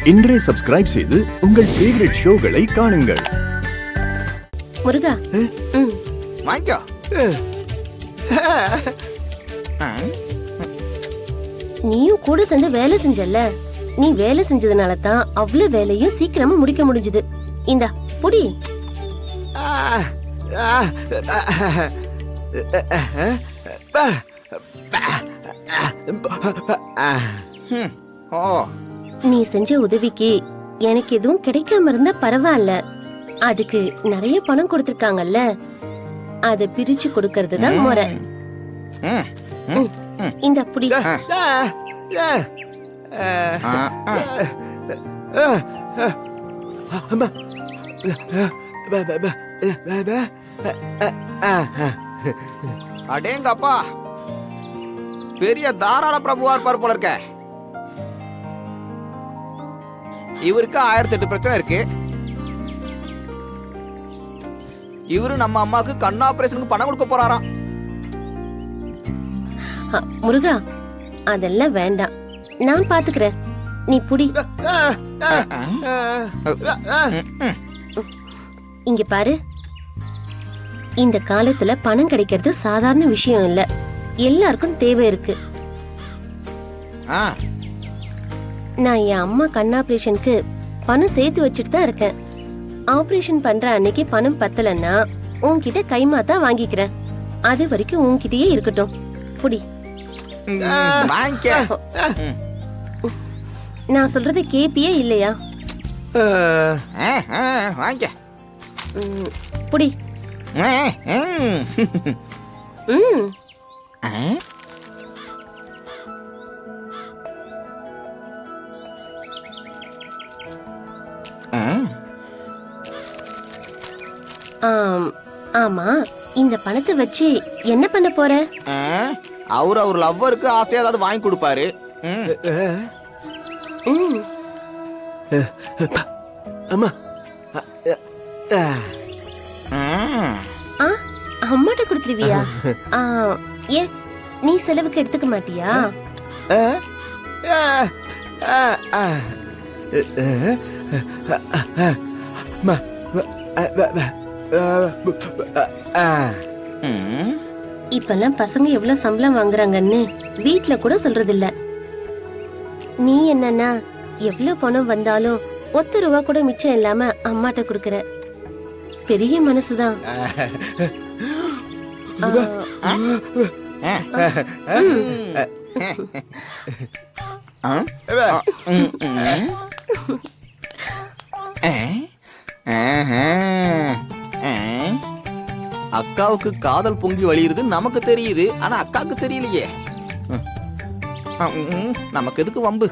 இன்றே சப்ஸ்கிரைப் செய்து உங்கள் ஃபேவரட் ஷோகளை காணுங்கள். முருகா, வாங்கிக்கோ. நீயும் கூட சேர்ந்து வேலை செஞ்சல. நீ வேலை செஞ்சதுனால தான் அவ்வளவு வேலையும் சீக்கிரமா முடிக்க முடிஞ்சது. இந்தா புடி. நீ செஞ்ச உதவிக்கு எனக்கு எதுவும் கிடைக்காம இருந்தா பரவாயில்ல. அதுக்கு நிறைய பணம் கொடுத்திருக்காங்கல்ல, அத பிரிச்சு கொடுக்கறது தான் முறை. இந்த புடி. அடேங்கப்பா, பெரிய தாராள பிரபுவா இருப்பார் போல இருக்க. இவருக்கு 1008 பிரச்சனை இருக்கு. இவரு நம்ம அம்மாக்கு கண் ஆபரேஷனுக்கு பணம் கொடுக்க போறாராம். முருகா, அதெல்லாம் வேண்டாம், நான் பாத்துக்கிறேன். நீ புடி. இங்க பாரு, இந்த காலத்துல பணம் கிடைக்கிறது சாதாரண விஷயம் இல்ல. எல்லாருக்கும் தேவை இருக்கு. நான் என் அம்மா கண் ஆபரேஷனுக்கு பணம் சேர்த்து வச்சுட்டு தான் இருக்கேன். ஆபரேஷன் பண்ற அன்னைக்கு பணம் பத்தலன்னா உன்கிட்ட கைமாத்தா வாங்கிக்கிறேன். அது வரைக்கும் உன்கிட்டயே இருக்கட்டும். புடி. நான் சொல்றதை கேப்பியே இல்லையா? வாங்க புடி. ஆமா, இந்த பணத்தை வச்சு என்ன பண்ண போற? அவர் லவ்வருக்கு ஆசையா ஏதாவது வாங்கி கொடுப்பாரு. அம்மா, அம்மாட்ட கொடுத்துருவியா? ஏ, நீ செலவுக்கு எடுத்துக்க மாட்டியா? இப்பெல்லாம் பசங்க எவ்வளவு சம்பளம் வாங்குறாங்கன்னு வீட்ல கூட சொல்றது இல்ல. நீ என்னன்னா எவ்வளவு பணம் வந்தாலும் 1 ரூபா கூட மிச்சம் இல்லாம அம்மாட்ட குடுக்கற. பெரிய மனசுதான். அக்காவுக்கு காதல் பொங்கி வழியுது நமக்கு தெரியுது, ஆனா அக்காவுக்கு தெரியலையே. நமக்கு எதுக்கு வம்பு?